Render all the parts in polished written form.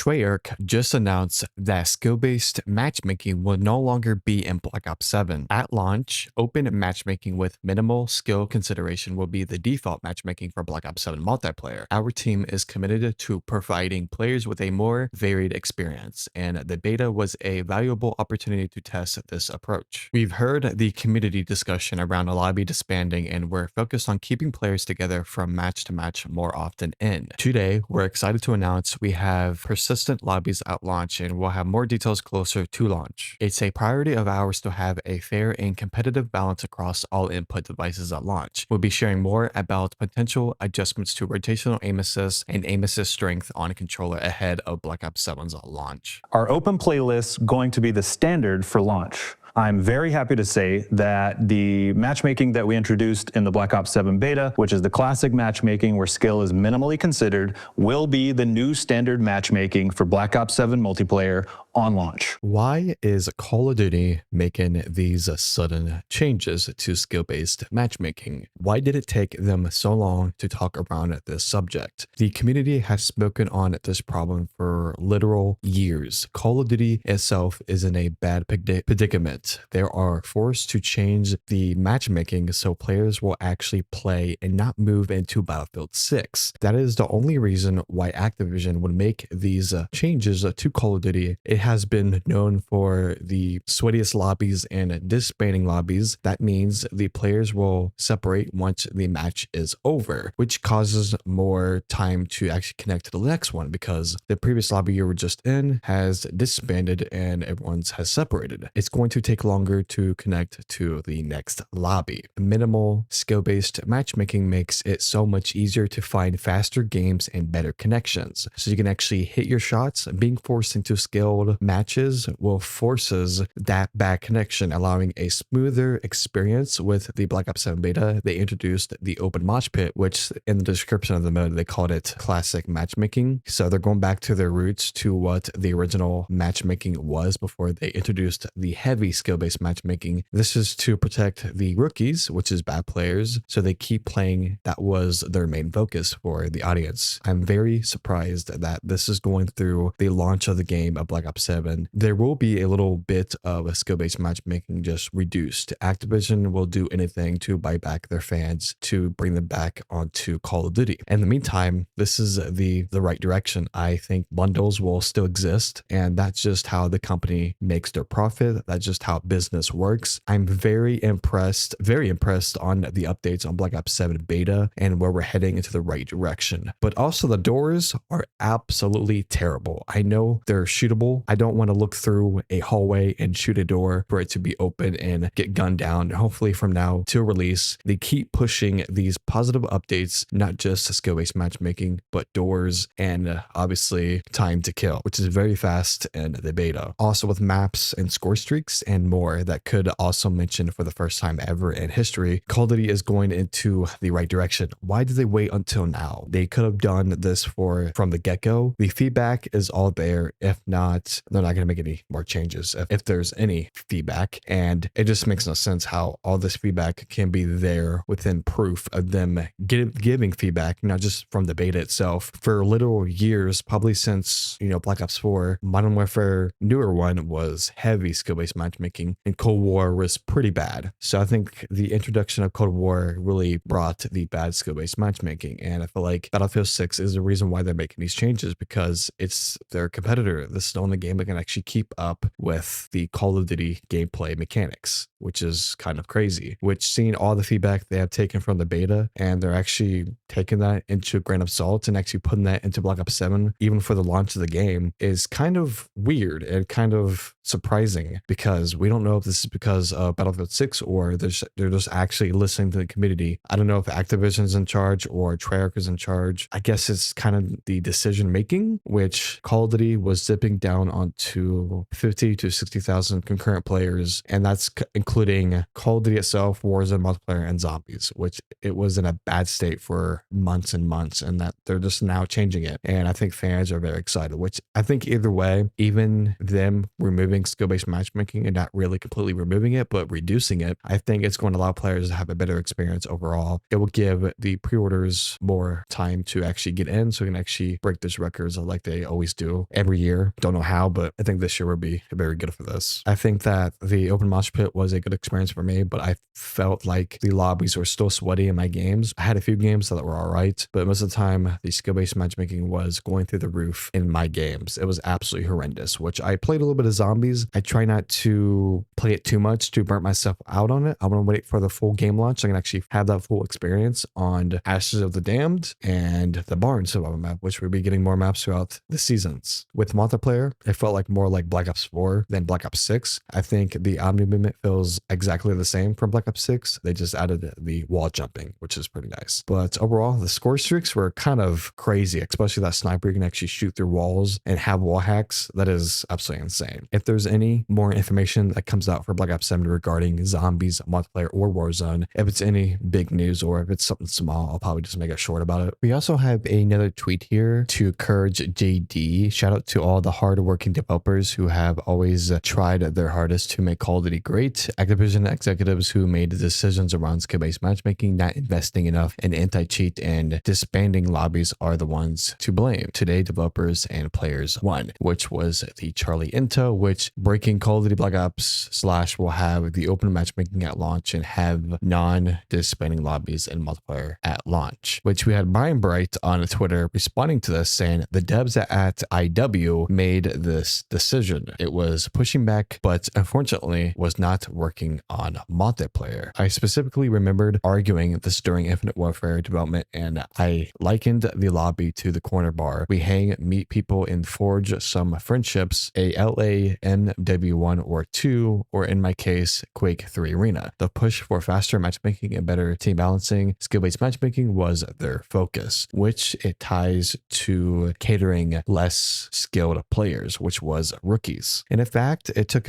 Treyarch just announced that skill-based matchmaking will no longer be in Black Ops 7. At launch, open matchmaking with minimal skill consideration will be the default matchmaking for Black Ops 7 multiplayer. Our team is committed to providing players with a more varied experience, and the beta was a valuable opportunity to test this approach. We've heard the community discussion around a lobby disbanding, and we're focused on keeping players together from match to match more often in. Today, we're excited to announce we have persistent lobbies at launch, and we'll have more details closer to launch. It's a priority of ours to have a fair and competitive balance across all input devices at launch. We'll be sharing more about potential adjustments to rotational aim assist and aim assist strength on a controller ahead of Black Ops 7's launch. Our open playlist going to be the standard for launch. I'm very happy to say that the matchmaking that we introduced in the Black Ops 7 beta, which is the classic matchmaking where skill is minimally considered, will be the new standard matchmaking for Black Ops 7 multiplayer on launch. Why is Call of Duty making these sudden changes to skill-based matchmaking? Why did it take them so long to talk around this subject? The community has spoken on this problem for literal years. Call of Duty itself is in a bad predicament. They are forced to change the matchmaking so players will actually play and not move into Battlefield 6. That is the only reason why Activision would make these changes to Call of Duty. It has been known for the sweatiest lobbies and disbanding lobbies. That means the players will separate once the match is over, which causes more time to actually connect to the next one because the previous lobby you were just in has disbanded and everyone's has separated. It's going to take longer to connect to the next lobby. Minimal skill-based matchmaking makes it so much easier to find faster games and better connections. So you can actually hit your shots. Being forced into skilled matches will forces that bad connection, allowing a smoother experience. With the Black Ops 7 beta, they introduced the open mosh pit, which in the description of the mode, they called it classic matchmaking. So they're going back to their roots to what the original matchmaking was before they introduced the heavy skill-based matchmaking. This is to protect the rookies, which is bad players, so they keep playing. That was their main focus for the audience. I'm very surprised that this is going through the launch of the game of Black Ops 7. There will be a little bit of a skill-based matchmaking just reduced. Activision will do anything to buy back their fans to bring them back onto Call of Duty. In the meantime, this is the right direction. I think bundles will still exist, and that's just how the company makes their profit. That's just how business works. I'm very impressed on the updates on Black Ops 7 beta and where we're heading into the right direction. But also the doors are absolutely terrible. I know they're shootable. I don't want to look through a hallway and shoot a door for it to be open and get gunned down. Hopefully from now till release, they keep pushing these positive updates, not just skill-based matchmaking, but doors and obviously time to kill, which is very fast in the beta. Also with maps and score streaks and more that could also mention for the first time ever in history, Call of Duty is going into the right direction. Why did they wait until now? They could have done this from the get-go. The feedback is all there. If not, they're not going to make any more changes if there's any feedback. And it just makes no sense how all this feedback can be there within proof of them giving feedback, not just from the beta itself, for literal years, probably since, Black Ops 4. Modern Warfare, newer one, was heavy skill-based matchmaking, and Cold War was pretty bad. So I think the introduction of Cold War really brought the bad skill-based matchmaking, and I feel like Battlefield 6 is the reason why they're making these changes, because it's their competitor. This is the only game that can actually keep up with the Call of Duty gameplay mechanics, which is kind of crazy. Which, seeing all the feedback they have taken from the beta, and they're actually taking that into a grain of salt and actually putting that into Black Ops 7, even for the launch of the game, is kind of weird and kind of surprising, because we don't know if this is because of Battlefield 6 or they're just actually listening to the community. I don't know if Activision's in charge or Treyarch is in charge. I guess it's kind of the decision making, which Call of Duty was zipping down onto 50 to 60,000 concurrent players, and that's including Call of Duty itself, Warzone multiplayer, and zombies, which it was in a bad state for months and months, and that they're just now changing it. And I think fans are very excited, which I think either way, even them removing skill-based matchmaking and not really completely removing it, but reducing it, I think it's going to allow players to have a better experience overall. It will give the pre-orders more time to actually get in, so we can actually break those records like they always do every year. Don't know how, but I think this year would be very good for this. I think that the open mosh pit was a good experience for me, but I felt like the lobbies were still sweaty in my games. I had a few games that were all right, but most of the time the skill-based matchmaking was going through the roof in my games. It was absolutely horrendous, which I played a little bit of zombies. I try not to play it too much to burn myself out on it. I want to wait for the full game launch so I can actually have that full experience on Ashes of the Damned and the Barn survival map, which we'll be getting more maps throughout the seasons. With multiplayer, it felt like more like Black Ops 4 than Black Ops 6. I think the Omni movement feels exactly the same from Black Ops 6. They just added the wall jumping, which is pretty nice. But overall, the score streaks were kind of crazy, especially that sniper can actually shoot through walls and have wall hacks. That is absolutely insane. If there's any more information that comes out for Black Ops 7 regarding zombies, multiplayer, or Warzone, if it's any big news or if it's something small, I'll probably just make a short about it. We also have another tweet here to encourage JD. Shout out to all the hardworking developers who have always tried their hardest to make Call of Duty great. Activision executives who made decisions around skill-based matchmaking, not investing enough in anti-cheat, and disbanding lobbies are the ones to blame. Today, developers and players won, which was the Charlie Intel, which breaking Call of Duty Black Ops / will have the open matchmaking at launch and have non-disbanding lobbies and multiplayer at launch, which we had Brian Bright on Twitter responding to this saying the devs at IW made this decision. It was pushing back, but unfortunately was not working on multiplayer. I specifically remembered arguing this during Infinite Warfare development, and I likened the lobby to the corner bar. We hang, meet people, and forge some friendships, a LA NW1 or 2, or in my case, Quake 3 Arena. The push for faster matchmaking and better team balancing, skill-based matchmaking was their focus, which it ties to catering less skilled players, which was rookies. And in fact, it took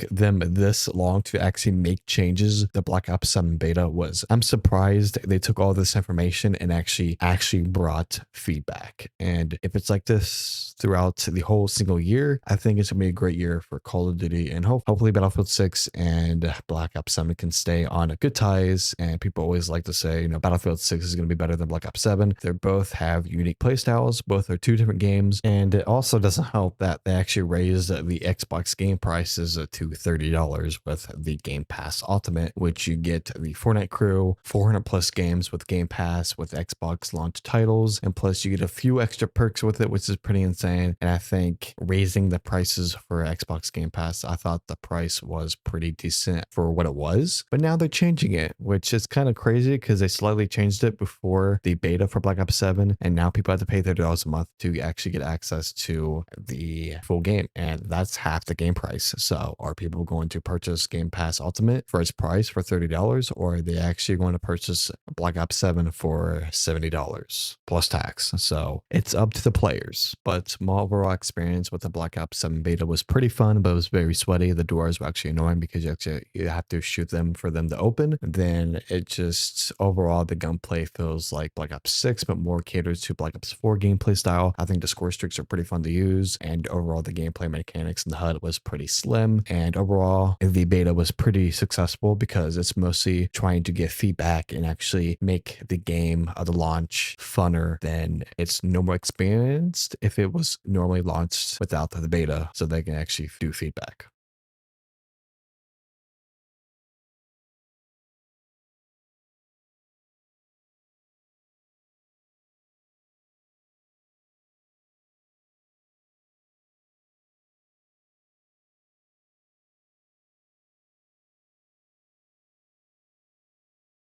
them this long to actually make changes. The Black Ops 7 beta was, I'm surprised they took all this information and actually brought feedback. And if it's like this throughout the whole single year, I think it's gonna be a great year for Call of Duty, and hopefully Battlefield 6 and Black Ops 7 can stay on good ties. And people always like to say, Battlefield 6 is going to be better than Black Ops 7. They both have unique playstyles. Both are two different games. And it also doesn't help that they actually raised the Xbox game prices to $30 with the Game Pass Ultimate, which you get the Fortnite crew, 400 plus games with Game Pass with Xbox launch titles, and plus you get a few extra perks with it, which is pretty insane. And I think raising the prices for Xbox Game Pass, I thought the price was pretty decent for what it was, but now they're changing it, which is kind of crazy because they slightly changed it before the beta for Black Ops 7, and now people have to pay $30 a month to actually get access to the full game, and that's half the game price. So are people going to purchase Game Pass Ultimate for its price for $30, or are they actually going to purchase Black Ops 7 for $70 plus tax? So it's up to the players, but my overall experience with the Black Ops 7 beta was pretty fun, but it was very sweaty. The doors were actually annoying because you have to shoot them for them to open. Then it just overall the gunplay feels like Black Ops 6, but more caters to Black Ops 4 gameplay style. I think the score streaks are pretty fun to use, and overall the gameplay mechanics in the HUD was pretty slim. And overall the beta was pretty successful because it's mostly trying to get feedback and actually make the game of the launch funner than it's normal experienced if it was normally launched without the beta, so they can actually do feedback.